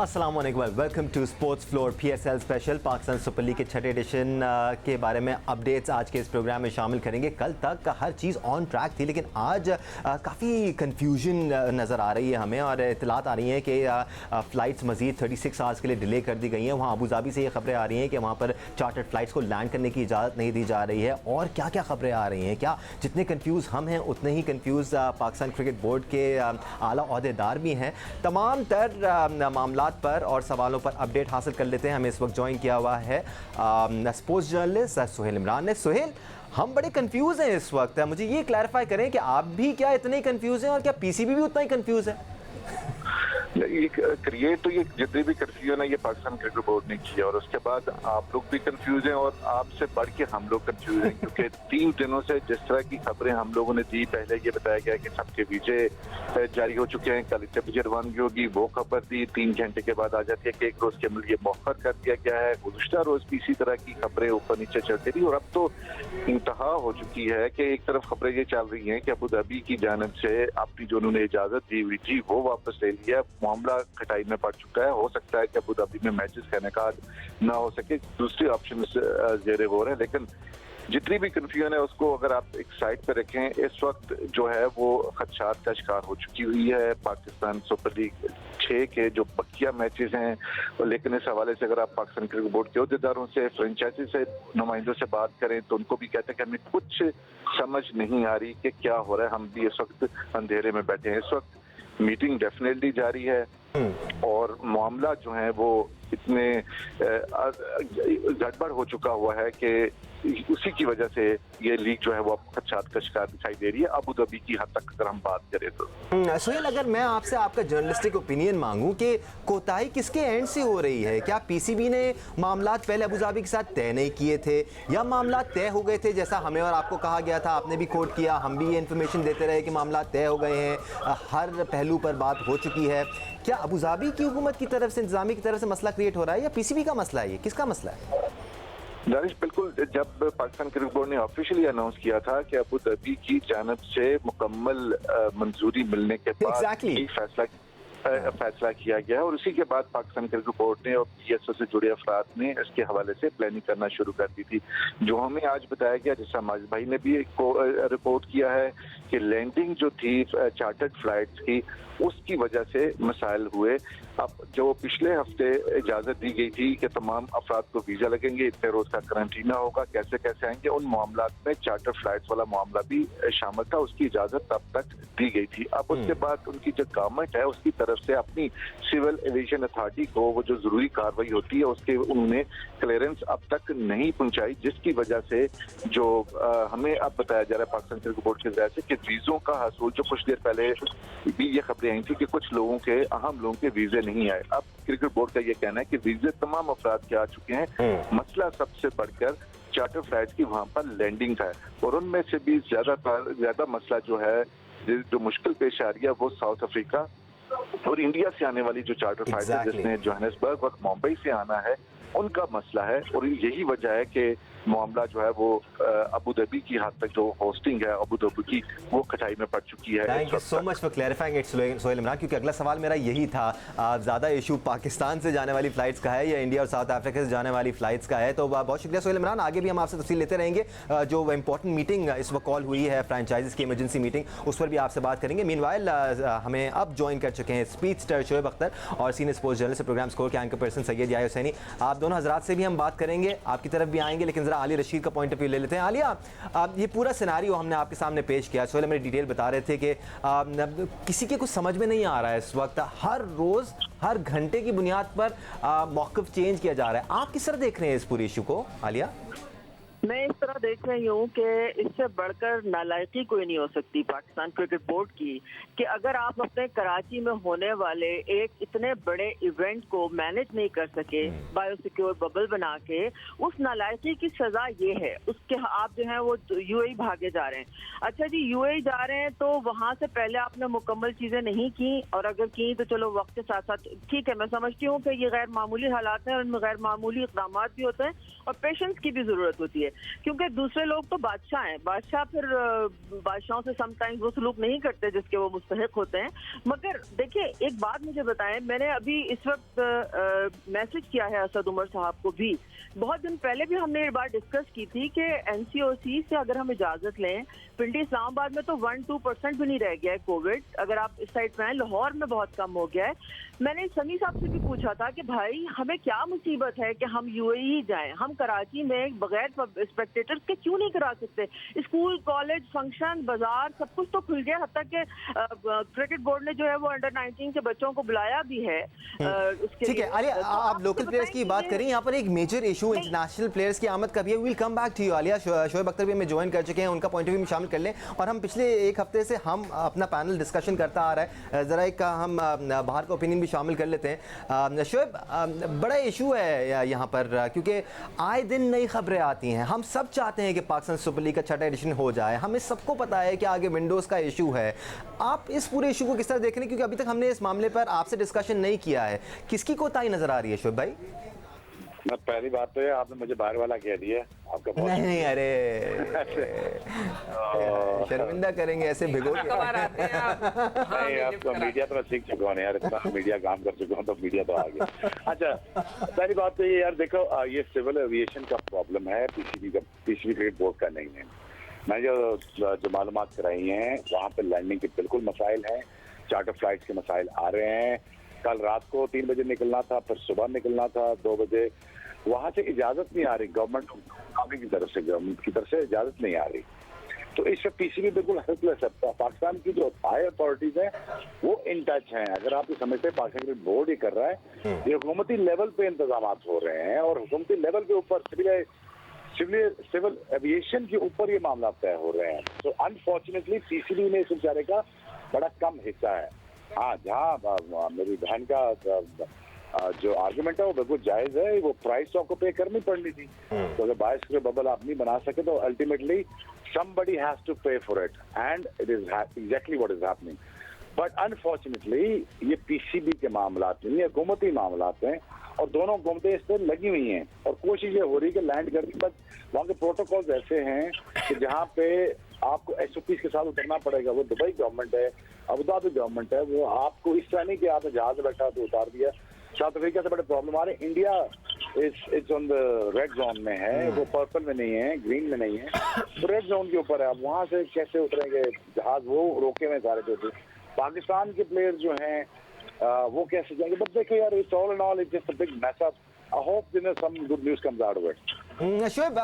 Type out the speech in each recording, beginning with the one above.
अस्सलाम वालेकुम, welcome to sports floor PSL special. Pakistan Super League के छठे एडिशन के बारे में अपडेट्स आज के इस प्रोग्राम में शामिल करेंगे। कल तक हर चीज़ ऑन ट्रैक थी, लेकिन आज काफ़ी कन्फ्यूजन नज़र आ रही है हमें और इतलात आ रही हैं कि फ़्लाइट्स मज़ीद 36 आवर्स के लिए डिले कर दी गई हैं। वहाँ अबू धाबी से ये खबरें आ रही हैं कि वहाँ पर चार्टर्ड फ़्लाइट्स को लैंड करने की इजाज़त नहीं दी जा रही है। और क्या क्या खबरें आ रही हैं, क्या जितने कन्फ्यूज़ हम हैं उतने ही कन्फ्यूज़ पाकिस्तान क्रिकेट बोर्ड के आला ओहदेदार भी हैं। तमाम तर मामला पर और सवालों पर अपडेट हासिल कर लेते हैं। हमें इस वक्त ज्वाइन किया हुआ है स्पोर्ट्स जर्नलिस्ट सुहेल इमरान ने। सुहेल, हम बड़े कंफ्यूज हैं इस वक्त, मुझे ये क्लैरिफाई करें कि आप भी क्या इतने ही कंफ्यूज हैं और क्या PCB भी उतना ही कंफ्यूज है? ये क्रिएट तो ये जितने भी कंफ्यूजन है ये पाकिस्तान क्रिकेट बोर्ड ने किया और उसके बाद आप लोग भी कंफ्यूज हैं और आपसे बढ़ के हम लोग कंफ्यूज हैं क्योंकि 3 दिनों से जिस तरह की खबरें हम लोगों ने दी, पहले ये बताया गया कि सबके वीजे जारी हो चुके हैं, कल इतने बजे रवानगी होगी, वो खबर दी 3 घंटे के बाद आ जाती है कि 1 रोज के अमल ये मौखर कर दिया गया है। गुज़श्ता रोज भी इसी तरह की खबरें ऊपर नीचे चलती रही और अब तो इंतहा हो चुकी है कि एक तरफ खबरें ये चल रही हैं कि अबू धाबी की जानिब से अपनी जो उन्होंने इजाजत दी हुई थी वो वापस ले लिया, मामला खटाई में पड़ चुका है। हो सकता है कि अबू धाबी में मैचेस का इनेकाद ना हो सके, दूसरी ऑप्शन जेरे गौर है। लेकिन जितनी भी कंफ्यूजन है उसको अगर आप एक साइड पे रखें, इस वक्त जो है वो खदशात का शिकार हो चुकी हुई है पाकिस्तान सुपर लीग 6 के जो बकिया मैचेस हैं। लेकिन इस हवाले से अगर आप पाकिस्तान क्रिकेट बोर्ड के अहदेदारों से, फ्रेंचाइजी से नुमाइंदों से बात करें तो उनको भी कहते हैं कि हमें कुछ समझ नहीं आ रही कि क्या हो रहा है। हम भी इस वक्त अंधेरे में बैठे हैं। इस वक्त मीटिंग डेफिनेटली जारी है और मामला जो है वो इतने गड़बड़ हो चुका हुआ है कि उसी की वजह से ये लीग जो है वो खदशात का शिकार दिखाई दे रही है अबू धाबी की हद तक अगर हम बात करें तो। सुहेल, अगर मैं आपसे आपका जर्नलिस्टिक ओपिनियन मांगूं कि कोताही किसके एंड से हो रही है, क्या PCB ने मामलात पहले अबू धाबी के साथ तय नहीं किए थे या मामलात तय हो गए थे जैसा हमें और आपको कहा गया था, आपने भी कोट किया, हम भी ये इन्फॉर्मेशन देते रहे कि मामलात तय हो गए हैं, हर पहलू पर बात हो चुकी है। क्या अबू धाबी की हुकूमत की तरफ से, इंतजामी की तरफ से मसला क्रिएट हो रहा है या PCB का मसला है? ये किसका मसला है? दानिश, बिल्कुल, जब पाकिस्तान क्रिकेट बोर्ड ने ऑफिशियली अनाउंस किया था कि अबू धाबी की जानिब से मुकम्मल मंजूरी मिलने के बाद ही फैसला किया गया और उसी के बाद पाकिस्तान क्रिकेट बोर्ड ने और PSO से जुड़े अफराद ने इसके हवाले से प्लानिंग करना शुरू कर दी थी। जो हमें आज बताया गया, जैसा माजिद भाई ने भी रिपोर्ट किया है कि लैंडिंग जो थी चार्टर्ड फ्लाइट्स की उसकी वजह से मसाइल हुए। अब जो पिछले हफ्ते इजाज़त दी गई थी कि तमाम अफराद को वीज़ा लगेंगे, इतने रोज़ का करंटीना होगा, कैसे कैसे आएंगे, उन मामला में चार्टर फ्लाइट्स वाला मामला भी शामिल था, उसकी इजाज़त तब तक दी गई थी। अब उसके बाद उनकी जो गवर्नमेंट है उसकी तरफ से अपनी सिविल एविएशन अथॉरिटी को वो जो ज़रूरी कार्रवाई होती है उसके उन्होंने क्लियरेंस अब तक नहीं पहुँचाई, जिसकी वजह से जो हमें अब बताया जा रहा है पाकिस्तान क्रिकेट बोर्ड की वजह से कि वीज़ों का हासिल, जो कुछ देर पहले भी ये खबरें आई थी कि कुछ लोगों के, अहम लोगों के वीज़े नहीं आए। अब क्रिकेट बोर्ड का ये कहना है कि वीज़े तमाम अफराद के आ चुके हैं। मसला सबसे बढ़कर चार्टर फ्लाइट्स की वहाँ पर लैंडिंग का है और उनमें से भी ज्यादा मसला जो है, जो मुश्किल पेश आ रही है वो साउथ अफ्रीका और इंडिया से आने वाली जो चार्टर फ्लाइट है जिसमें जोहानिसबर्ग और मुंबई से आना है, उनका मसला है। और यही वजह है कि मामला जो है वो अबू धाबी की हद तक जो होस्टिंग है अबू धाबी की वो खटाई में पड़ चुकी है। Thank you so much for clarifying it Sohail Imran, क्योंकि अगला सवाल मेरा यही था, ज़्यादा इशू पाकिस्तान से जाने वाली फ़्लाइट्स का है या इंडिया और साउथ अफ्रीका से जाने वाली फ़्लाइट्स का है। तो बहुत शुक्रिया सोहेल इमरान, आगे भी हम आपसे तफसील लेते रहेंगे। जो इंपॉर्टेंट मीटिंग इस वक्त कॉल हुई है फ्रेंचाइजीज़ की इमरजेंसी मीटिंग, उस पर भी आपसे बात करेंगे। मीनवाइल हमें अब ज्वाइन कर चुके हैं स्पीच स्टार शोएब अख्तर और senior sports journalist programme score के एंकर पर्सन सैयद याह्या हुसैनी। आप दोनों हजरात से भी हम बात करेंगे, आपकी तरफ भी आएंगे, लेकिन ज़रा आलिया रशीद का पॉइंट ऑफ व्यू ले लेते हैं। आलिया, ये पूरा सिनारियो हमने आपके सामने पेश किया, सोहेल मेरे डिटेल बता रहे थे कि किसी के कुछ समझ में नहीं आ रहा है इस वक्त, हर रोज़ हर घंटे की बुनियाद पर मौक़िफ़ चेंज किया जा रहा है। आप किस तरह देख रहे हैं इस पूरे इशू को आलिया? मैं इस तरह देख रही हूँ कि इससे बढ़कर नालायकी कोई नहीं हो सकती पाकिस्तान क्रिकेट बोर्ड की, कि अगर आप अपने कराची में होने वाले एक इतने बड़े इवेंट को मैनेज नहीं कर सके बायोसिक्योर बबल बना के, उस नालायकी की सजा ये है उसके आप जो है वो UAE भागे जा रहे हैं। अच्छा जी, UAE जा रहे हैं तो वहाँ से पहले आपने मुकम्मल चीज़ें नहीं की, और अगर की तो चलो वक्त के साथ साथ ठीक है, मैं समझती हूँ कि ये गैर मामूली हालात हैं और इनमें गैर मामूली इक़दाम भी होते हैं और पेशेंस की भी ज़रूरत होती है। क्योंकि दूसरे लोग तो बादशाह हैं, बादशाह फिर बादशाहों से समटाइम्स वो सलूक नहीं करते जिसके वो मुस्तहिक होते हैं। मगर देखिए एक बात मुझे बताएं, मैंने अभी इस वक्त मैसेज किया है असद उमर साहब को भी, बहुत दिन पहले भी हमने ये बात डिस्कस की थी कि एनसीओसी से अगर हम इजाजत लें, पिंडी इस्लामाबाद में तो 1-2% भी नहीं रह गया है कोविड, अगर आप इस साइड में आए लाहौर में बहुत कम हो गया है। मैंने समी साहब से भी पूछा था कि भाई हमें क्या मुसीबत है कि हम यूएई जाएं, हम कराची में बगैर स्पेक्टेटर्स के क्यों नहीं करा सकते? स्कूल, कॉलेज, फंक्शन, बाजार सब कुछ तो खुल गया, हद तक के क्रिकेट बोर्ड ने जो है वो अंडर-19 के बच्चों को बुलाया भी है। ठीक है आलिया, आप लोकल प्लेयर्स की बात करें, यहाँ पर एक मेजर इशू इंटरनेशनल प्लेयर्स की आमद का भी है। Will come back to you Alia. Shoaib Akhtar भी हमें ज्वाइन कर चुके हैं, उनका पॉइंट ऑफ व्यू में शामिल कर लें। और हम पिछले एक हफ्ते से हम अपना पैनल डिस्कशन करता आ रहा है, ज़रा एक हम बाहर का ओपिनियन भी शामिल कर लेते हैं। शोएब, बड़ा इशू है यहाँ पर क्योंकि आए दिन नई खबरें आती हैं। हम सब चाहते हैं कि पाकिस्तान सुपर लीग का छठा एडिशन हो जाए, हमें सबको पता है कि आगे विंडोज़ का इशू है। आप इस पूरे इशू को किस तरह देख रहे हैं, क्योंकि अभी तक हमने इस मामले पर आपसे डिस्कशन नहीं किया है, किसकी कोताही नजर आ रही है शोएब भाई? मैं पहली बात तो है आपने मुझे बाहर वाला कह दिया, आपका बहुत नहीं, अरे शर्मिंदा करेंगे ऐसे भिगो के। नहीं, आपका मीडिया तो मैं सीख चुका हूँ यार, इतना मीडिया काम कर चुका हूँ तो मीडिया तो आ गया। अच्छा, पहली बात तो ये यार देखो, ये सिविल एविएशन का प्रॉब्लम है, पीसीबी क्रिकेट बोर्ड का नहीं है। मैं जो मालूमात कराई हैं वहाँ पे लैंडिंग के बिल्कुल मसाइल हैं, चार्टर फ्लाइट्स के मसाइल आ रहे हैं। कल रात को 3 बजे निकलना था, फिर सुबह निकलना था 2 बजे, वहां से इजाजत नहीं आ रही गवर्नमेंट की तरफ से इजाजत नहीं आ रही। तो इस पीसीबी बिल्कुल हेल्पलेस है। पाकिस्तान की जो हाई अथॉरिटीज हैं वो इन टच हैं। अगर आप ये समझते हैं पाकिस्तान क्रिकेट बोर्ड ही कर रहा है, ये हुकूमती लेवल पे इंतजाम हो रहे हैं और हुकूमती लेवल के ऊपर सिविल एविएशन के ऊपर ये मामला तय हो रहे हैं। तो अनफॉर्चुनेटली पीसीबी में इस बेचारे का बड़ा कम हिस्सा है। हाँ, जहाँ मेरी बहन का जो आर्गुमेंट है वो बिल्कुल जायज है, वो प्राइस तो आपको पे करनी पड़नी थी। तो अगर बायस के बबल आप नहीं बना सके तो ultimately somebody has to pay for it and it is exactly what is happening. But unfortunately ये पीसीबी के मामलात नहीं, ये हुकूमती मामलात हैं और दोनों हुकूमतें इस पर लगी हुई हैं और कोशिश ये हो रही है कि लैंड करने के बाद वहाँ के प्रोटोकॉल्स ऐसे हैं कि जहाँ पे आपको एसओपीज के साथ उतरना पड़ेगा। वो दुबई गवर्नमेंट है, अबू धाबी गवर्नमेंट है, वो आपको इस तरह नहीं कि आपने जहाज बैठा तो उतार दिया। साउथ अफ्रीका से बड़े प्रॉब्लम आ रहे हैं। India is on the red zone में है, वो पर्पल में नहीं है, ग्रीन में नहीं है, तो रेड जोन के ऊपर है। आप वहाँ से कैसे उतरेंगे जहाज, वो रोके हुए सारे जो थे। पाकिस्तान के प्लेयर जो हैं वो कैसे जाएंगे? बट देखिए यार, it's all and all it's just a big mess up. I hope you know some good news comes out of it. Shoaib,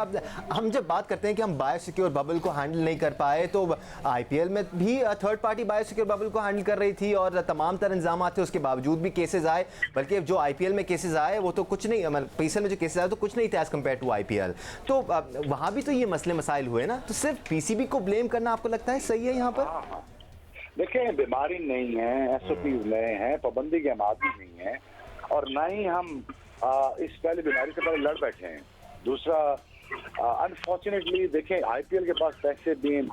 हम जब बात करते हैं कि हम बायोसिक्योर बबल को हैंडल नहीं कर पाए, तो आईपीएल में भी थर्ड पार्टी बायोसिक्योर बबल को हैंडल कर रही थी और तमाम तरह इंतजाम थे, उसके बावजूद भी केसेस आए। बल्कि जो आईपीएल में केसेस आए वो तो कुछ नहीं, पीसीएल में जो केसेस आए तो कुछ नहीं थे एज कम्पेयर टू आईपीएल। तो वहाँ भी तो ये मसले मसाइल हुए ना, तो सिर्फ पीसीबी को ब्लेम करना आपको लगता है सही है यहाँ पर? देखिए, बीमारी नहीं है, एसओपीज नए हैं, पाबंदी के आदमी नहीं है और ना ही हम इस पहले बीमारी से पहले लड़ बैठे हैं। दूसरा, अनफॉर्चुनेटली देखें, आईपीएल के पास पैसे भी थे, मैन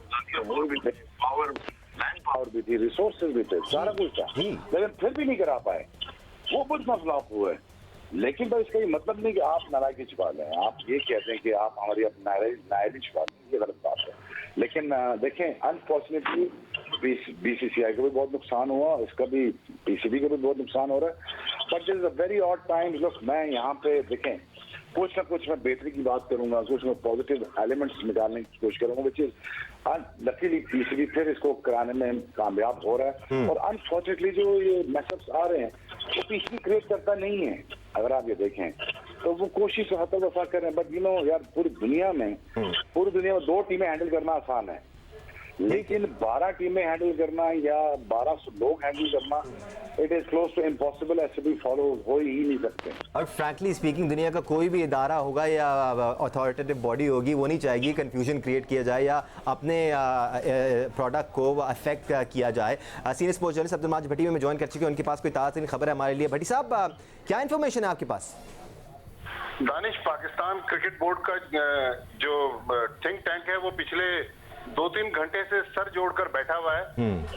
पावर भी थी, रिसोर्सेज भी थे, सारा कुछ था, लेकिन फिर भी नहीं करा पाए। वो कुछ फ्लॉप हुए। लेकिन भाई इसका ये मतलब नहीं कि आप नाराजगी छुपा लें। आप ये कहते हैं कि आप हमारी नाराजगी छुपा लें, ये गलत बात है। लेकिन देखें, अनफॉर्चुनेटली बीसीसीआई को भी बहुत नुकसान हुआ, इसका भी पीसीबी को भी बहुत नुकसान हो रहा है। But this is a very odd time. Look, मैं यहाँ पे देखें कुछ ना कुछ मैं बेहतरी की बात करूंगा, कुछ मैं पॉजिटिव एलिमेंट्स निकालने की कोशिश करूंगा, विच इज लकीली पीसीबी फिर इसको कराने में कामयाब हो रहा है। और अनफॉर्चुनेटली जो ये मैसअप्स आ रहे हैं वो पीसीबी क्रिएट करता नहीं है। अगर आप ये देखें तो वो कोशिश हद तक वफा कर रहे हैं। बट यू नो यार, पूरी दुनिया में 2 टीमें हैंडल करना आसान है, लेकिन 12 टीमें हैंडल करना या 1200 लोग हैंडल करना, it is close to impossible. ऐसे भी फॉलो हो ही नहीं सकते। और फ्रैंकली स्पीकिंग, दुनिया का कोई भी इदारा होगा या अथॉरिटेटिव बॉडी होगी, वो नहीं चाहेगी कंफ्यूजन क्रिएट किया जाए या अपने प्रोडक्ट को अफेक्ट किया जाए। Senior sports journalist Abdul Majid Bhatti में ज्वाइन कर चुके हैं, उनके पास कोई ताज़ा खबर है हमारे लिए। भट्टी साहब, क्या इन्फॉर्मेशन है आपके पास? दानिश, पाकिस्तान क्रिकेट बोर्ड का जो थिंक टैंक है वो पिछले 2-3 घंटे से सर जोड़कर बैठा हुआ है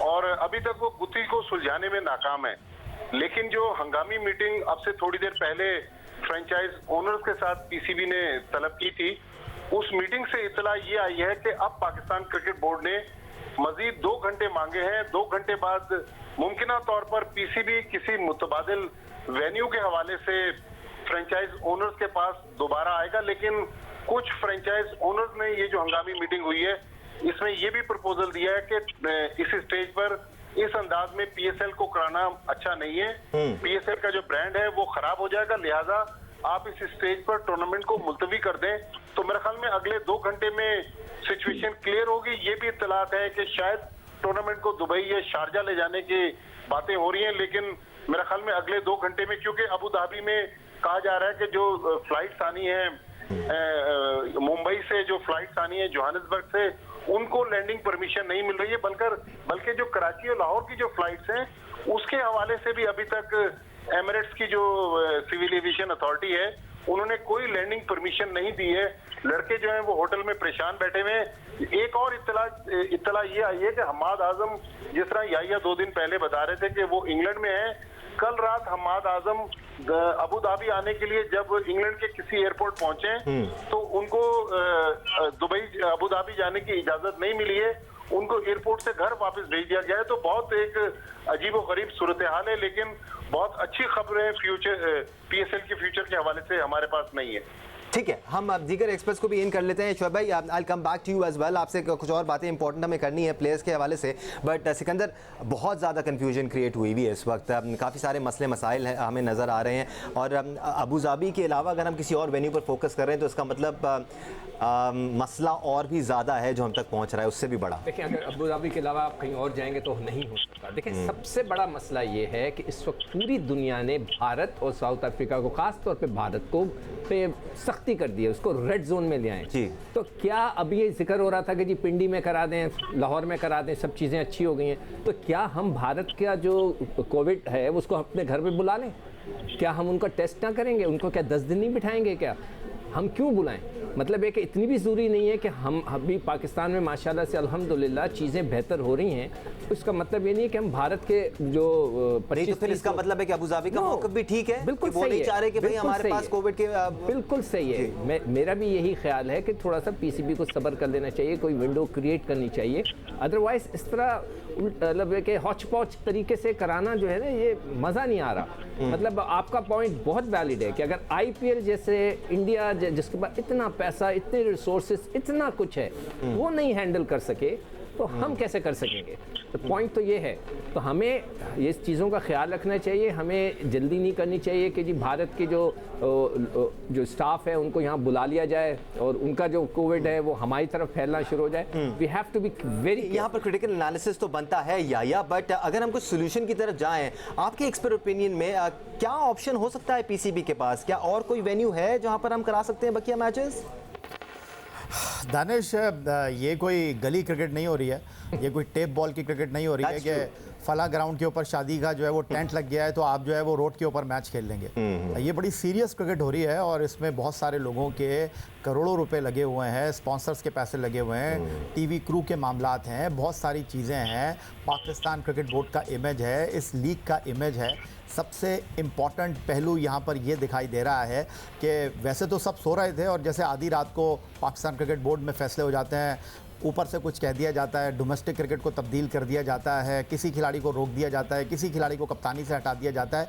और अभी तक वो गुत्थी को सुलझाने में नाकाम है। लेकिन जो हंगामी मीटिंग अब से थोड़ी देर पहले फ्रेंचाइज ओनर्स के साथ पीसीबी ने तलब की थी, उस मीटिंग से इतला ये आई है कि अब पाकिस्तान क्रिकेट बोर्ड ने मजीद 2 घंटे मांगे हैं। 2 घंटे बाद मुमकिन तौर पर पीसीबी किसी मुतबादिल वेन्यू के हवाले से फ्रेंचाइज ओनर्स के पास दोबारा आएगा, लेकिन कुछ फ्रेंचाइज ओनर्स ने ये जो हंगामी मीटिंग हुई है इसमें ये भी प्रपोजल दिया है कि इस स्टेज पर इस अंदाज में पीएसएल को कराना अच्छा नहीं है। पीएसएल का जो ब्रांड है वो खराब हो जाएगा, लिहाजा आप इस स्टेज पर टूर्नामेंट को मुलतवी कर दें। तो मेरे ख्याल में अगले 2 घंटे में सिचुएशन क्लियर होगी। ये भी इत्तलात है कि शायद टूर्नामेंट को दुबई या शारजा ले जाने की बातें हो रही हैं, लेकिन मेरे ख्याल में अगले 2 घंटे में, क्योंकि अबू धाबी में कहा जा रहा है कि जो फ्लाइट्स आनी है मुंबई से, जो फ्लाइट्स आनी है जोहानिसबर्ग से, उनको लैंडिंग परमिशन नहीं मिल रही है, बल्कि जो कराची और लाहौर की जो फ्लाइट्स हैं उसके हवाले से भी अभी तक एमिरेट्स की जो सिविल एविएशन अथॉरिटी है उन्होंने कोई लैंडिंग परमिशन नहीं दी है। लड़के जो हैं वो होटल में परेशान बैठे हुए हैं। एक और इत्तला ये आई है कि हम्माद आजम, जिस तरह याहिया 2 दिन पहले बता रहे थे कि वो इंग्लैंड में है, कल रात हम्माद आजम अबू धाबी आने के लिए जब इंग्लैंड के किसी एयरपोर्ट पहुंचे तो उनको दुबई अबू धाबी जाने की इजाजत नहीं मिली है, उनको एयरपोर्ट से घर वापस भेज दिया गया है। तो बहुत एक अजीब व गरीब सूरत हाल है, लेकिन बहुत अच्छी खबरें फ्यूचर पीएसएल के फ्यूचर के हवाले से हमारे पास नहीं है। ठीक है, हम अब दीगर एक्सपर्ट्स को भी इन कर लेते हैं। शोएब भाई, I come back to you as well. आपसे कुछ और बातें इंपॉर्टेंट हमें करनी है प्लेयर्स के हवाले से, बट सिकंदर, बहुत ज़्यादा कन्फ्यूजन क्रिएट हुई हुई है इस वक्त। काफ़ी सारे मसले मसाइल हैं हमें नज़र आ रहे हैं, और अबू धाबी के अलावा अगर हम किसी और वेन्यू पर फोकस कर रहे हैं तो इसका मतलब मसला और भी ज़्यादा है जो हम तक पहुँच रहा है, उससे भी बड़ा। देखिए, अगर अबू धाबी के अलावा आप कहीं और जाएंगे तो नहीं हो सकता। देखिए, सबसे बड़ा मसला ये है कि इस वक्त पूरी दुनिया ने भारत और साउथ अफ्रीका को, खास तौर पे भारत को पे सख्ती कर दी है, उसको रेड जोन में ले आए जी। तो क्या अभी ये जिक्र हो रहा था कि जी पिंडी में करा दें, लाहौर में करा दें, सब चीज़ें अच्छी हो गई हैं, तो क्या हम भारत का जो कोविड है उसको अपने घर पे बुला लें? क्या हम उनका टेस्ट ना करेंगे? उनको क्या 10 दिन नहीं बिठाएंगे? क्या हम क्यों बुलाएं? मतलब है कि इतनी भी ज़रूरी नहीं है कि हम अभी पाकिस्तान में माशाल्लाह से अल्हम्दुलिल्लाह चीज़ें बेहतर हो रही हैं, इसका मतलब ये नहीं है कि हम भारत के जो तो फिर इसका मतलब है कि अबू धाबी का मौक़िफ़ भी ठीक है, बिल्कुल वो नहीं चाह रहे कि भाई हमारे पास कोविड के बिल्कुल सही है। मेरा भी यही ख्याल है कि थोड़ा सा पीसीबी को सब्र कर लेना चाहिए, कोई विंडो क्रिएट करनी चाहिए। अदरवाइज इस तरह मतलब है कि हौच पौच तरीके से कराना जो है ना, ये मज़ा नहीं आ रहा। मतलब आपका पॉइंट बहुत वैलिड है कि अगर आईपीएल जैसे इंडिया जिसके पास इतना पैसा, इतने रिसोर्सेज, इतना कुछ है, वो नहीं हैंडल कर सके तो हम कैसे कर सकेंगे? तो पॉइंट तो ये है। तो हमें ये चीज़ों का ख्याल रखना चाहिए, हमें जल्दी नहीं करनी चाहिए कि जी भारत के जो स्टाफ है उनको यहाँ बुला लिया जाए और उनका जो कोविड है वो हमारी तरफ फैलना शुरू हो जाए। We have to be very, यहाँ पर क्रिटिकल एनालिसिस तो बनता है या बट अगर हम कुछ सोल्यूशन की तरफ जाएं, आपके एक्सपर्ट ओपिनियन में क्या ऑप्शन हो सकता है पीसीबी के पास? क्या और कोई वेन्यू है जहाँ पर हम करा सकते हैं बकिया मैचेस? दानिश, ये कोई गली क्रिकेट नहीं हो रही है, ये कोई टेप बॉल की क्रिकेट नहीं हो रही है कि फला ग्राउंड के ऊपर शादी का जो है वो टेंट लग गया है तो आप जो है वो रोड के ऊपर मैच खेल लेंगे। ये बड़ी सीरियस क्रिकेट हो रही है और इसमें बहुत सारे लोगों के करोड़ों रुपए लगे हुए हैं, स्पॉन्सर्स के पैसे लगे हुए हैं, टीवी क्रू के मामलात हैं, बहुत सारी चीज़ें हैं। पाकिस्तान क्रिकेट बोर्ड का इमेज है, इस लीग का इमेज है। सबसे इम्पॉर्टेंट पहलू यहाँ पर ये दिखाई दे रहा है कि वैसे तो सब सो रहे थे और जैसे आधी रात को पाकिस्तान क्रिकेट बोर्ड में फैसले हो जाते हैं, ऊपर से कुछ कह दिया जाता है, डोमेस्टिक क्रिकेट को तब्दील कर दिया जाता है, किसी खिलाड़ी को रोक दिया जाता है, किसी खिलाड़ी को कप्तानी से हटा दिया जाता है।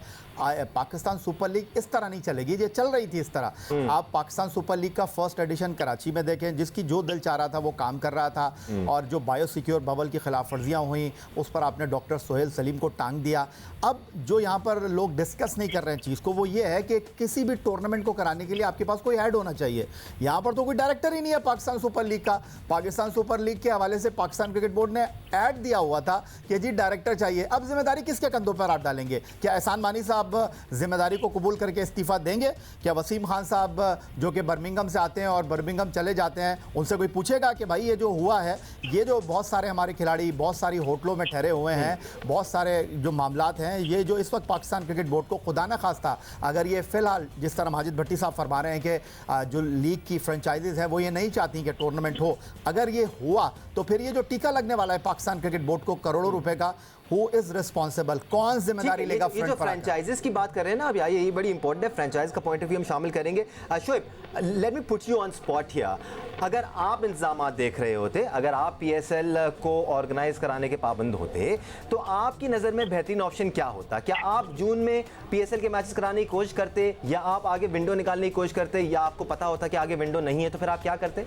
पाकिस्तान सुपर लीग इस तरह नहीं चलेगी, ये चल रही थी इस तरह। आप पाकिस्तान सुपर लीग का फर्स्ट एडिशन कराची में देखें, जिसकी जो दिल चाह रहा था वो काम कर रहा था, और जो बायो सिक्योर बबल की खिलाफ वर्जियाँ हुई उस पर आपने डॉक्टर सोहेल सलीम को टांग दिया। अब जो यहाँ पर लोग डिस्कस नहीं कर रहे हैं चीज़ को, वो ये है कि किसी भी टूर्नामेंट को कराने के लिए आपके पास कोई ऐड होना चाहिए। यहाँ पर तो कोई डायरेक्टर ही नहीं है पाकिस्तान सुपर लीग का। पाकिस्तान सुपर लीग के हवाले से पाकिस्तान क्रिकेट बोर्ड ने ऐड दिया हुआ था कि जी डायरेक्टर चाहिए। अब जिम्मेदारी किसके कंधों पर आप डालेंगे? क्या एहसान मानी साहब जिम्मेदारी को कबूल करके इस्तीफा देंगे? क्या वसीम खान साहब जो कि बर्मिंघम से आते हैं और बर्मिंघम चले जाते हैं, उनसे कोई पूछेगा कि भाई ये जो हुआ है, ये जो बहुत सारे हमारे खिलाड़ी बहुत सारी होटलों में ठहरे हुए हैं, बहुत सारे जो मामलात हैं, ये जो इस वक्त पाकिस्तान क्रिकेट बोर्ड को खुदा न खास्ता अगर ये फिलहाल जिस तरह माजिद भट्टी साहब फरमा रहे हैं कि जो लीग की फ्रेंचाइजीज है वो ये नहीं चाहती कि टूर्नामेंट हो, अगर ये हुआ तो फिर ये जो टीका लगने वाला है पाकिस्तान क्रिकेट बोर्ड को करोड़ों रुपए का, हु इज रिस्पॉन्सिबल, कौन जिम्मेदारी लेगा? ये जो फ्रेंचाइजेस की बात कर रहे हैं ना, अब ये बड़ी इंपॉर्टेंट है, फ्रेंचाइज का पॉइंट ऑफ व्यू हम शामिल करेंगे। Shoaib, let me put you on spot here. अगर आप इंतजाम देख रहे होते, अगर आप PSL को ऑर्गेनाइज कराने के पाबंद होते, तो आपकी नज़र में बेहतरीन ऑप्शन क्या होता? क्या आप जून में PSL के मैचेस कराने की कोशिश करते, या आप आगे विंडो निकालने की कोशिश करते, या आपको पता होता कि आगे विंडो नहीं है तो फिर आप क्या करते?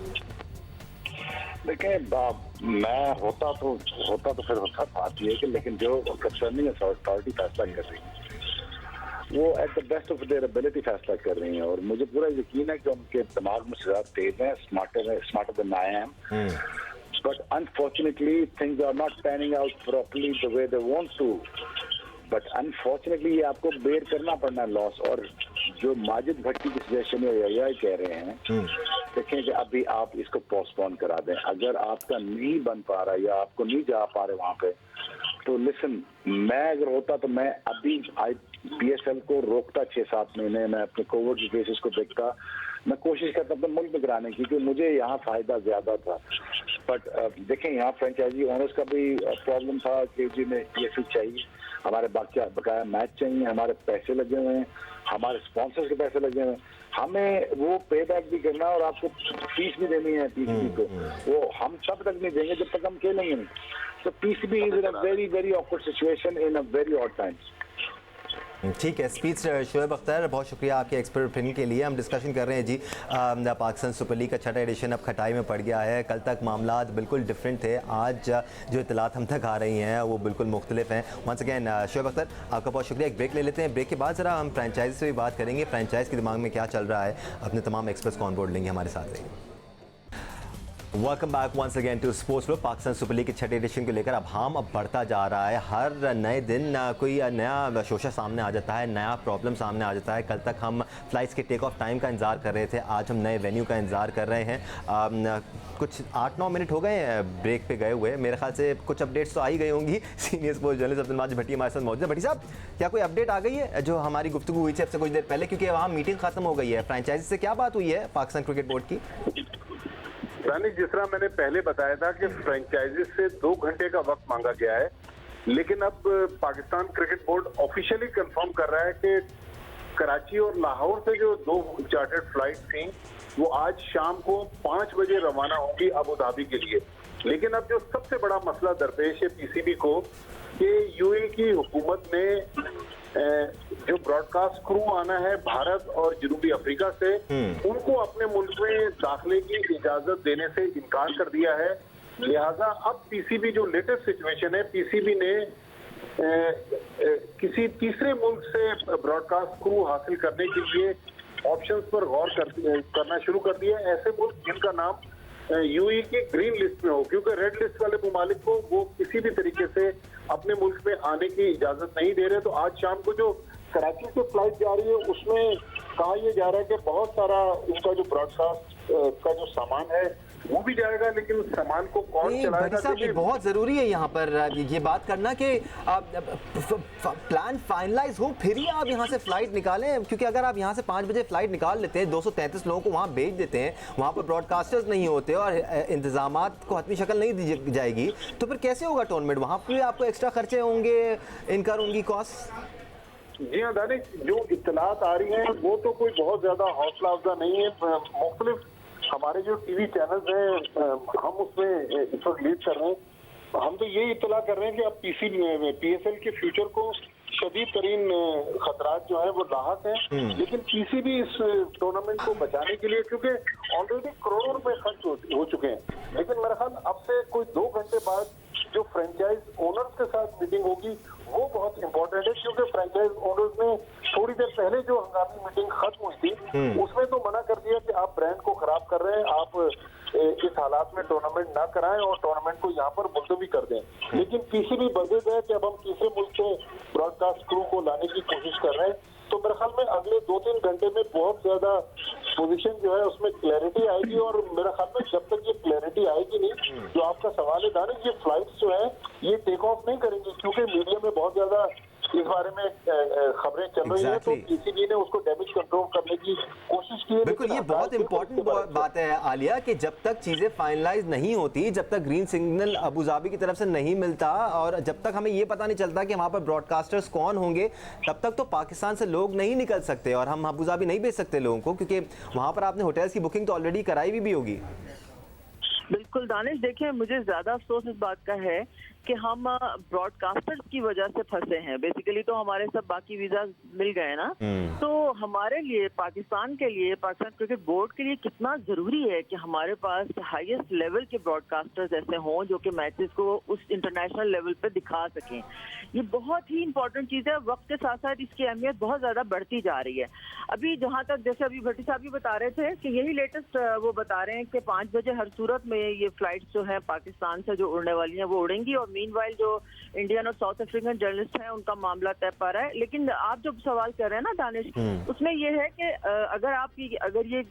देखिए, मैं होता तो फिर होता, बात ये है कि लेकिन जो कंसर्निंग अथॉरिटी फैसला कर रही है वो at the best of their ability फैसला कर रही है, और मुझे पूरा यकीन है कि उनके दिमाग में ज्यादा तेज हैं, smarter than I am, but unfortunately things are not panning out properly the way they want to, but unfortunately ये आपको बेयर करना पड़ना है लॉस। और जो माजिद भट्टी की सजेशन है कह रहे हैं, देखें कि अभी आप इसको पोस्टपोन करा दें, अगर आपका नहीं बन पा रहा या आपको नहीं जा पा रहे वहां पे, तो लिसन, मैं अगर होता तो मैं अभी PSL को रोकता 6-7 महीने, मैं अपने कोविड के केसेस को देखता, मैं कोशिश करता अपने मुल्क में कराने की, क्योंकि मुझे यहाँ फायदा ज्यादा था। बट देखें, यहाँ फ्रेंचाइजी ओनर्स का भी प्रॉब्लम था कि जी में PSL चाहिए, हमारे बकाया मैच चाहिए, हमारे पैसे लगे हुए हैं, हमारे स्पॉन्सर्स के पैसे लगे हुए हैं, हमें वो पे बैक भी करना है और आपको फीस भी देनी है PCB को, वो हम तब तक नहीं देंगे जब तक हम खेलेंगे नहीं। तो PCB is in a very very awkward situation in a very odd time. ठीक है, स्पीच शोएब अख्तर, बहुत शुक्रिया आपके एक्सपर्ट ओपिनियन के लिए। हम डिस्कशन कर रहे हैं जी, पाकिस्तान सुपर लीग का 6ठा एडिशन अब खटाई में पड़ गया है। कल तक मामलात बिल्कुल डिफरेंट थे, आज जो इतलात हम तक आ रही हैं वो बिल्कुल मुख्तलिफ हैं। वंस अगेन शोएब अख्तर, आपका बहुत शुक्रिया। एक ब्रेक ले लेते हैं, ब्रेक के बाद ज़रा हम फ्रेंचाइज से भी बात करेंगे, फ्रेंचाइज के दिमाग में क्या चल रहा है, अपने तमाम एक्सपर्ट्स को ऑन बोर्ड लेंगे, हमारे साथ रहिए। Welcome back once again to sports flow. Pakistan Super League के 6ठे एडिशन को लेकर अब बढ़ता जा रहा है। हर नए दिन कोई नया शोशा सामने आ जाता है, नया प्रॉब्लम सामने आ जाता है। कल तक हम फ्लाइट्स के टेक ऑफ टाइम का इंतज़ार कर रहे थे, आज हम नए वेन्यू का इंतज़ार कर रहे हैं। कुछ 8-9 मिनट हो गए ब्रेक पे गए हुए, मेरे ख्याल से कुछ अपडेट्स तो आ ही गई होंगी। Senior sports journalist Abdul Majid Bhatti हमारे साथ मौजूद है। भट्टी साहब, क्या कोई अपडेट आ गई है जो हमारी गुफ्तगू हुई थी आपसे कुछ देर पहले, क्योंकि वहाँ मीटिंग खत्म हो गई है, फ्रेंचाइजी से क्या बात हुई है पाकिस्तान क्रिकेट बोर्ड की? दानिश, जिस तरह मैंने पहले बताया था कि फ्रेंचाइजीज से 2 घंटे का वक्त मांगा गया है, लेकिन अब Pakistan cricket board officially confirm कर रहा है कि कराची और लाहौर से जो 2 चार्टर्ड फ्लाइट थी वो आज शाम को 5 बजे रवाना होंगी अबू धाबी के लिए। लेकिन अब जो सबसे बड़ा मसला दरपेश है PCB को कि UAE की हुकूमत ने जो ब्रॉडकास्ट क्रू आना है भारत और जनूबी अफ्रीका से, उनको अपने मुल्क में दाखिले की इजाजत देने से इनकार कर दिया है। लिहाजा अब PCB जो लेटेस्ट सिचुएशन है, PCB ने किसी तीसरे मुल्क से ब्रॉडकास्ट क्रू हासिल करने के लिए ऑप्शंस पर गौर करना शुरू कर दिया। ऐसे मुल्क जिनका नाम UAE की ग्रीन लिस्ट में हो, क्योंकि रेड लिस्ट वाले ममालिक को वो किसी भी तरीके से अपने मुल्क में आने की इजाजत नहीं दे रहे। तो आज शाम को जो कराची से फ्लाइट जा रही है उसमें कहा यह जा रहा है कि बहुत सारा उनका जो ब्रॉडकास्ट का जो सामान है वो भी जाएगा, लेकिन सामान को कौन चलाएगा? साहब, ये बहुत जरूरी है यहाँ पर ये बात करना कि प्लान फाइनलाइज हो फिर ही आप यहाँ से फ्लाइट निकालें, क्योंकि अगर आप यहाँ से 5 बजे फ्लाइट निकाल लेते हैं, 233 लोगों को वहाँ भेज देते हैं, वहाँ पर ब्रॉडकास्टर्स नहीं होते और इंतजामात को हतमी शक्ल नहीं दी जाएगी, तो फिर कैसे होगा टूर्नामेंट? वहाँ पर आपको एक्स्ट्रा खर्चे होंगे, इनकर होंगी कॉस्ट। जी हाँ दानिश, जो इत्तलात आ रही हैं वो तो कोई बहुत ज्यादा हौसला अफजा नहीं है। मुख्तलिफ हमारे जो टीवी चैनल्स हैं हम उसमें इस वक्त लीड कर रहे हैं। हम तो ये इत्तला कर रहे हैं कि अब PSL के फ्यूचर को शदीद तरीन खतरात जो है वो लाहक है, लेकिन PCB इस टूर्नामेंट को बचाने के लिए, क्योंकि ऑलरेडी करोड़ों रुपए खर्च हो चुके हैं, लेकिन मेरा ख्याल अब से कोई 2 घंटे बाद जो फ्रेंचाइज ओनर्स के साथ मीटिंग होगी वो बहुत इंपॉर्टेंट है, क्योंकि फ्रेंचाइज ओनर्स ने थोड़ी देर पहले जो हंगामी मीटिंग खत्म हुई थी उसमें तो मना कर दिया कि आप ब्रांड को खराब कर रहे हैं, आप इस हालात में टूर्नामेंट ना कराएं और टूर्नामेंट को यहाँ पर मुलतवी कर दें। लेकिन PCB बजट है कि अब हम तीसरे मुल्क से ब्रॉडकास्ट क्रू को लाने की कोशिश कर रहे हैं। तो मेरे ख्याल में अगले 2-3 घंटे में बहुत ज्यादा पोजीशन जो है उसमें क्लैरिटी आएगी, और मेरा ख्याल में जब तक ये क्लैरिटी आएगी नहीं, जो आपका सवाल है दानिश, ये फ्लाइट्स जो है ये टेक ऑफ नहीं करेंगे, क्योंकि मीडिया में बहुत ज्यादा इस बारे में खबरें चल रही है, तो पीसीबी ने उसको डैमेज कंट्रोल करने की कोशिश की है। बिल्कुल, ये बहुत इंपॉर्टेंट बात है आलिया कि जब तक चीजें फाइनलाइज नहीं होती, जब तक ग्रीन सिग्नल अबू धाबी की तरफ से नहीं मिलता और जब तक हमें ये पता नहीं चलता कि वहां पर ब्रॉडकास्टर्स कौन होंगे, तब तक तो पाकिस्तान से लोग नहीं निकल सकते और हम अबू धाबी नहीं भेज सकते लोगों को, क्योंकि वहां पर आपने होटल्स की बुकिंग तो ऑलरेडी कराई भी होगी। बिल्कुल दानिश, देखिए मुझे ज्यादा अफसोस इस बात का है कि हम ब्रॉडकास्टर्स की वजह से फंसे हैं। बेसिकली तो हमारे सब बाकी वीजा मिल गए ना, तो हमारे लिए, पाकिस्तान के लिए, पाकिस्तान क्रिकेट बोर्ड के लिए कितना जरूरी है कि हमारे पास हाईएस्ट लेवल के ब्रॉडकास्टर्स ऐसे हों जो कि मैचेस को उस इंटरनेशनल लेवल पे दिखा सकें। ये बहुत ही इंपॉर्टेंट चीज़ है। वक्त के साथ साथ इसकी अहमियत बहुत ज़्यादा बढ़ती जा रही है। अभी जहाँ तक, जैसे अभी भट्टी साहब भी बता रहे थे कि यही लेटेस्ट वो बता रहे हैं कि 5 बजे हर सूरत में ये फ्लाइट्स जो है पाकिस्तान से जो उड़ने वाली हैं वो उड़ेंगी, और मीनवाइल जो इंडियन और साउथ अफ्रीकन जर्नलिस्ट हैं उनका मामला तय पा रहा है। लेकिन आप जो सवाल कर रहे हैं ना दानिश, उसमें ये है कि अगर ये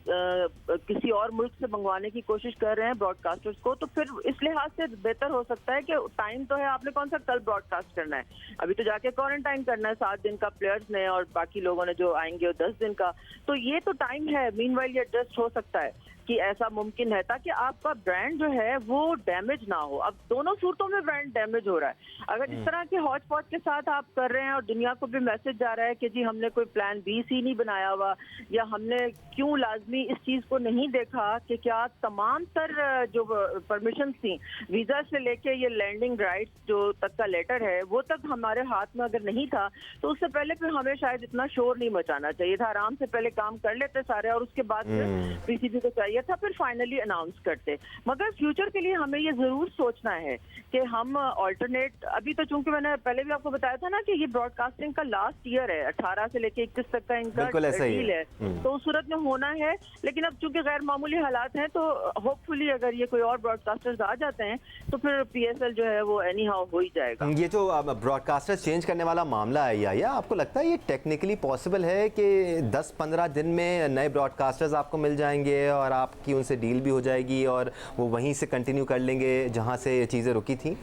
किसी और मुल्क से मंगवाने की कोशिश कर रहे हैं ब्रॉडकास्टर्स को, तो फिर इस लिहाज से बेहतर हो सकता है कि टाइम तो है, आपने कौन सा कल ब्रॉडकास्ट करना है, अभी तो जाके क्वारंटाइन करना है 7 दिन का प्लेयर्स ने, और बाकी लोगों ने जो आएंगे 10 दिन का, तो ये तो टाइम है। मीनवाइल ये एडजस्ट हो सकता है कि ऐसा मुमकिन है, ताकि आपका ब्रांड जो है वो डैमेज ना हो। अब दोनों सूरतों में ब्रांड डैमेज हो रहा है। अगर इस तरह के हॉच पॉच के साथ आप कर रहे हैं और दुनिया को भी मैसेज जा रहा है कि जी हमने कोई प्लान बी सी नहीं बनाया हुआ, या हमने क्यों लाजमी इस चीज को नहीं देखा कि क्या तमाम तर जो परमिशन थी वीजा से लेके ये लैंडिंग राइट्स जो तक का लेटर है वो तक हमारे हाथ में अगर नहीं था, तो उससे पहले फिर हमें शायद इतना शोर नहीं मचाना चाहिए था। आराम से पहले काम कर लेते सारे, और उसके बाद फिर पीसीबी को चाहिए था फिर फाइनली अनाउंस करते। मगर फ्यूचर के लिए हमें ये जरूर सोचना है कि हम ऑल्टरनेट, अभी तो चूंकि मैंने पहले भी आपको बताया था ना कि ये ब्रॉडकास्टिंग का लास्ट ईयर है, 18 से लेके 21 तक का इनका डील है, तो उस सूरत में होना है। लेकिन अब चूंकि गैर मामूली हालात हैं, तो होपफुली अगर ये कोई और ब्रॉडकास्टर्स आ जाते हैं तो फिर पीएसएल जो है वो एनी हाउ हो ही जाएगा। ये जो ब्रॉडकास्टर्स चेंज करने वाला मामला है, या आपको लगता है ये टेक्निकली पॉसिबल है कि 10-15 दिन में नए ब्रॉडकास्टर्स आपको मिल जाएंगे और आपकी उनसे डील भी हो जाएगी और वो वहीं से कंटिन्यू कर लेंगे जहां से चीज़ें रुकी थी?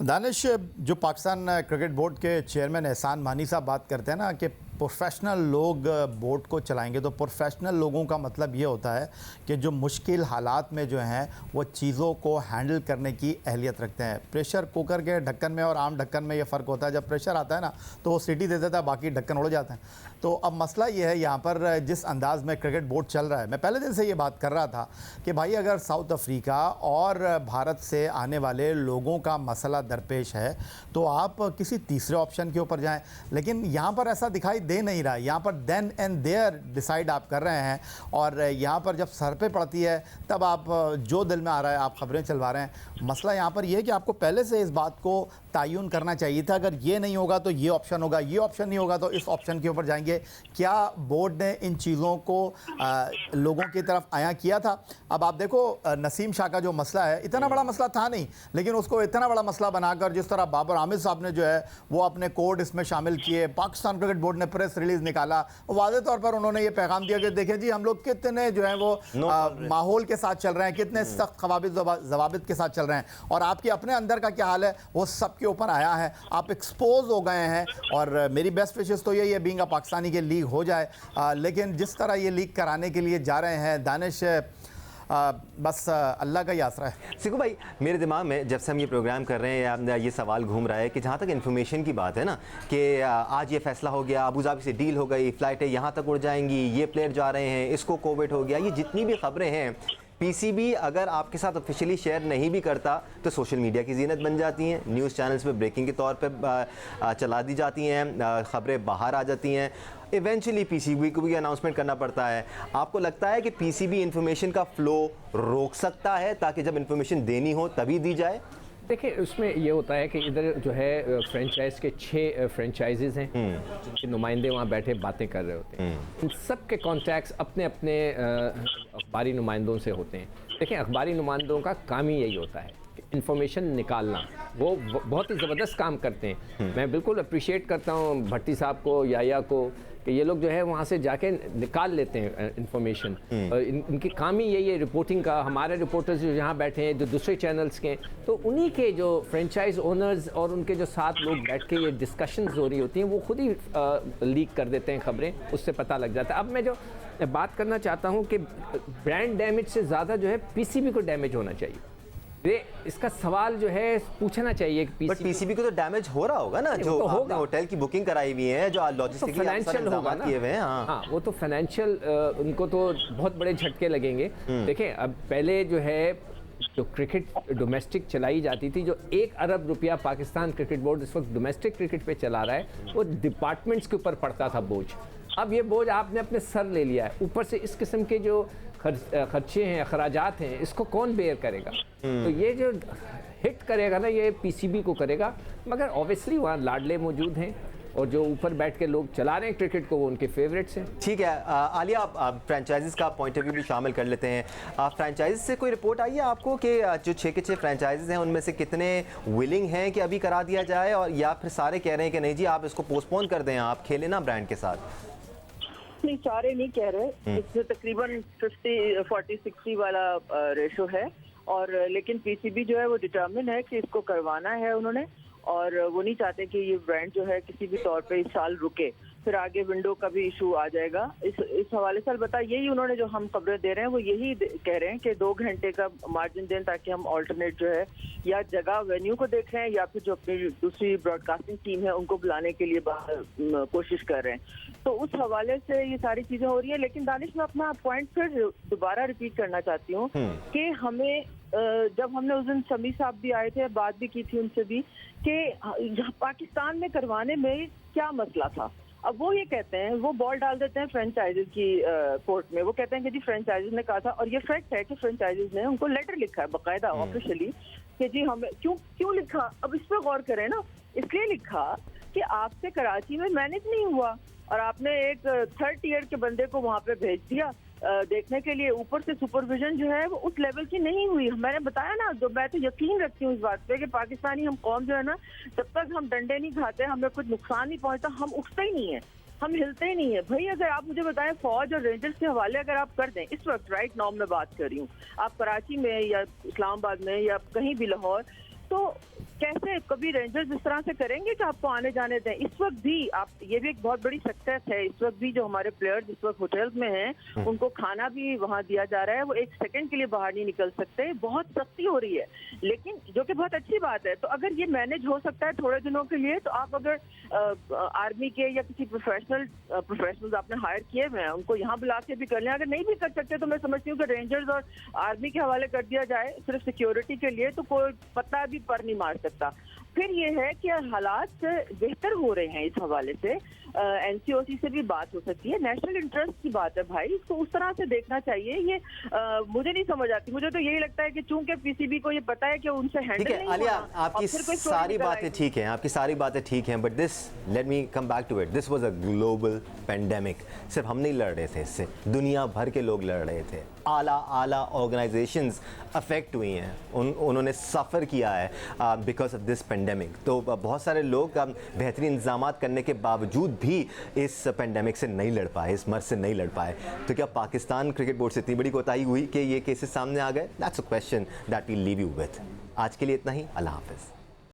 दानिश, जो पाकिस्तान क्रिकेट बोर्ड के चेयरमैन एहसान मानी साहब बात करते हैं ना कि प्रोफेशनल लोग बोर्ड को चलाएंगे, तो प्रोफेशनल लोगों का मतलब ये होता है कि जो मुश्किल हालात में जो हैं वो चीज़ों को हैंडल करने की अहलियत रखते हैं। प्रेशर कुकर के ढक्कन में और आम ढक्कन में ये फ़र्क होता है। जब प्रेशर आता है ना तो वो सीटी दे देता है, बाकी ढक्कन उड़ जाते हैं। तो अब मसला ये है यहाँ पर जिस अंदाज़ में क्रिकेट बोर्ड चल रहा है, मैं पहले दिन से ये बात कर रहा था कि भाई अगर साउथ अफ्रीका और भारत से आने वाले लोगों का मसला दरपेश है तो आप किसी तीसरे ऑप्शन के ऊपर जाएं, लेकिन यहाँ पर ऐसा दिखाई दे नहीं रहा है। यहाँ पर देन एंड देयर डिसाइड आप कर रहे हैं, और यहाँ पर जब सर पे पड़ती है तब आप जो दिल में आ रहा है आप खबरें चलवा रहे हैं। मसला यहाँ पर यह है कि आपको पहले से इस बात को तयन करना चाहिए था, अगर ये नहीं होगा तो ये ऑप्शन होगा, ये ऑप्शन नहीं होगा तो इस ऑप्शन के ऊपर जाएंगे। क्या बोर्ड ने इन चीज़ों को लोगों की तरफ आया किया था? अब आप देखो नसीम शाह का जो मसला है, इतना बड़ा मसला था नहीं, लेकिन उसको इतना बड़ा मसला बनाकर जिस तरह बाबर आमिर साहब ने जो है वो अपने कोड इसमें शामिल किए, पाकिस्तान क्रिकेट बोर्ड ने प्रेस रिलीज निकाला, वाज़े तौर पर उन्होंने ये पैगाम दिया कि देखें जी हम लोग कितने जो है वो माहौल के साथ चल रहे हैं, कितने सख्त ज़वाबित के साथ चल रहे हैं, और आपके अपने अंदर का क्या हाल है वो सबके ऊपर आया है। आप एक्सपोज हो गए हैं, और मेरी बेस्ट विशेस तो यही है बीइंग अ पाकिस्तानी के लीग हो जाए, लेकिन जिस तरह ये लीग कराने के लिए जा रहे हैं दानिश, बस अल्लाह का ही आसरा है। सिकू भाई, मेरे दिमाग में जब से हम ये प्रोग्राम कर रहे हैं ये सवाल घूम रहा है कि जहाँ तक इन्फॉर्मेशन की बात है ना, कि आज ये फैसला हो गया, अबू धाबी से डील हो गई, फ़्लाइटें यहाँ तक उड़ जाएंगी, ये प्लेयर जा रहे हैं, इसको कोविड हो गया, ये जितनी भी खबरें हैं पीसीबी अगर आपके साथ ऑफिशियली शेयर नहीं भी करता तो सोशल मीडिया की जीनत बन जाती हैं, न्यूज़ चैनल्स पे ब्रेकिंग के तौर पे चला दी जाती हैं, ख़बरें बाहर आ जाती हैं, इवेंचुअली पीसीबी को भी अनाउंसमेंट करना पड़ता है। आपको लगता है कि पीसीबी इंफॉर्मेशन का फ़्लो रोक सकता है ताकि जब इंफॉर्मेशन देनी हो तभी दी जाए? देखिए, उसमें ये होता है कि इधर जो है फ्रेंचाइज के 6 फ्रेंचाइजेज़ हैं जिनके नुमाइंदे वहाँ बैठे बातें कर रहे होते हैं। इन सब के कॉन्टैक्ट्स अपने अपने अखबारी नुमाइंदों से होते हैं। देखिए, अखबारी नुमाइंदों का काम ही यही होता है कि इन्फॉर्मेशन निकालना। वो बहुत ही ज़बरदस्त काम करते हैं। मैं बिल्कुल अप्रिशिएट करता हूँ भट्टी साहब को, याया को, कि ये लोग जो है वहाँ से जाके निकाल लेते हैं इंफॉर्मेशन। इनकी काम ही यही है रिपोर्टिंग का। हमारे रिपोर्टर्स जो यहाँ बैठे हैं जो दूसरे चैनल्स के, तो उन्हीं के जो फ्रेंचाइज ओनर्स और उनके जो साथ लोग बैठ के ये डिस्कशंस हो रही होती हैं वो खुद ही लीक कर देते हैं खबरें, उससे पता लग जाता है। अब मैं जो बात करना चाहता हूँ कि ब्रांड डैमेज से ज़्यादा जो है पीसीबी को डैमेज होना चाहिए। इसका सवाल जो है पूछना चाहिए कि पीसीबी को तो डैमेज हो रहा होगा ना, जो तो आपने होटल की बुकिंग कराई हुई है, जो लॉजिस्टिकली फाइनेंशियल होगा ना, किए हुए हैं। हाँ वो तो फाइनेंशियल उनको तो बहुत बड़े झटके लगेंगे। देखें अब पहले जो है जो क्रिकेट डोमेस्टिक चलाई जाती थी, जो 1 अरब रुपया पाकिस्तान क्रिकेट बोर्ड इस वक्त डोमेस्टिक क्रिकेट पे चला रहा है, वो डिपार्टमेंट्स के ऊपर पड़ता था बोझ। अब ये बोझ आपने अपने सर ले लिया है, ऊपर से इस किस्म के जो खर्चे हैं, अखराजात हैं, इसको कौन बेयर करेगा? तो ये जो हिट करेगा ना, ये पीसीबी को करेगा। मगर ऑब्वियसली वहाँ लाडले मौजूद हैं और जो ऊपर बैठ के लोग चला रहे हैं क्रिकेट को, वो उनके फेवरेट्स हैं। ठीक है आलिया, आप फ्रेंचाइजीज का पॉइंट ऑफ व्यू भी शामिल कर लेते हैं। फ्रेंचाइज से कोई रिपोर्ट आई है आपको कि जो 6 के 6 फ्रेंचाइजीज हैं उनमें से कितने विलिंग हैं कि अभी करा दिया जाए, और या फिर सारे कह रहे हैं कि नहीं जी आप इसको पोस्टपोन कर दें, आप खेलें ना ब्रांड के साथ? नहीं, सारे नहीं कह रहे, इसमें तकरीबन 50-40-60 वाला रेशो है। और लेकिन पीसीबी जो है वो डिटर्मिन है कि इसको करवाना है उन्होंने, और वो नहीं चाहते कि ये ब्रांड जो है किसी भी तौर पे इस साल रुके, फिर आगे विंडो का भी इशू आ जाएगा। इस हवाले से अलबत्ता यही उन्होंने जो हम खबरें दे रहे हैं वो यही कह रहे हैं कि 2 घंटे का मार्जिन दें ताकि हम ऑल्टरनेट जो है या जगह वेन्यू को देख रहे हैं या फिर जो अपनी दूसरी ब्रॉडकास्टिंग टीम है उनको बुलाने के लिए कोशिश कर रहे हैं। तो उस हवाले से ये सारी चीजें हो रही है। लेकिन दानिश, मैं अपना पॉइंट फिर दोबारा रिपीट करना चाहती हूँ कि हमें जब हमने उस दिन समी साहब भी आए थे, बात भी की थी उनसे भी कि पाकिस्तान में करवाने में क्या मसला था। अब वो ये कहते हैं, वो बॉल डाल देते हैं फ्रेंचाइजीज की कोर्ट में। वो कहते हैं कि जी फ्रेंचाइजीज ने कहा था, और ये फैक्ट है कि फ्रेंचाइजीज ने उनको लेटर लिखा है बाकायदा ऑफिशियली कि जी हमें क्यों लिखा। अब इस पर गौर करें ना, इसलिए लिखा कि आपसे कराची में मैनेज नहीं हुआ और आपने एक 3rd टियर के बंदे को वहां पे भेज दिया देखने के लिए। ऊपर से सुपरविजन जो है वो उस लेवल की नहीं हुई। मैंने बताया ना, जो मैं तो यकीन रखती हूँ इस बात पे कि पाकिस्तानी हम कौम जो है ना, जब तक हम डंडे नहीं खाते, हमें कुछ नुकसान नहीं पहुंचता, हम उठते ही नहीं है, हम हिलते ही नहीं है। भाई अगर आप मुझे बताएं, फौज और रेंजर्स के हवाले अगर आप कर दें इस वक्त, राइट नाउ मैं बात कर रही हूँ, आप कराची में या इस्लामाबाद में या कहीं भी लाहौर, तो कैसे कभी रेंजर्स इस तरह से करेंगे कि आपको आने जाने दें? इस वक्त भी आप, ये भी एक बहुत बड़ी सक्सेस है, इस वक्त भी जो हमारे प्लेयर्स इस वक्त होटल्स में हैं उनको खाना भी वहाँ दिया जा रहा है, वो 1 सेकंड के लिए बाहर नहीं निकल सकते। बहुत सख्ती हो रही है, लेकिन जो कि बहुत अच्छी बात है। तो अगर ये मैनेज हो सकता है थोड़े दिनों के लिए, तो आप अगर आर्मी के या किसी प्रोफेशनल्स आपने हायर किए हुए हैं उनको यहाँ बुला के भी कर लें। अगर नहीं भी कर सकते तो मैं समझती हूँ कि रेंजर्स और आर्मी के हवाले कर दिया जाए सिर्फ सिक्योरिटी के लिए, तो कोई पत्ता भी पर नहीं मार सकता। फिर ये है कि हालात बेहतर हो रहे हैं, इस हवाले से एनसीओसी से भी बात हो सकती है। नेशनल इंटरेस्ट की बात है भाई, इसको उस तरह से देखना चाहिए। ये मुझे नहीं समझ आती। मुझे तो यही लगता है कि चूंकि पीसीबी को ये पता है कि उनसे हैंडल नहीं आलिया, होगा, आपकी सारी बातें ठीक हैं, आपकी सारी बातें ठीक हैं, but this, let me come back to it, this was a global pandemic. सिर्फ हम नहीं लड़ रहे थे इससे, दुनिया भर के लोग लड़ रहे थे। आला ऑर्गेनाइजेशंस अफेक्ट हुई हैं, उन्होंने सफ़र किया है बिकॉज ऑफ दिस पेंडेमिक। तो बहुत सारे लोग बेहतरीन इंतजाम करने के बावजूद भी इस पेंडेमिक से नहीं लड़ पाए, इस मर्ज से नहीं लड़ पाए। तो क्या पाकिस्तान क्रिकेट बोर्ड से इतनी बड़ी कोताही हुई कि ये केसेस सामने आ गए? That's a question that we leave you with. आज के लिए इतना ही, अल्लाह हाफ़िज़।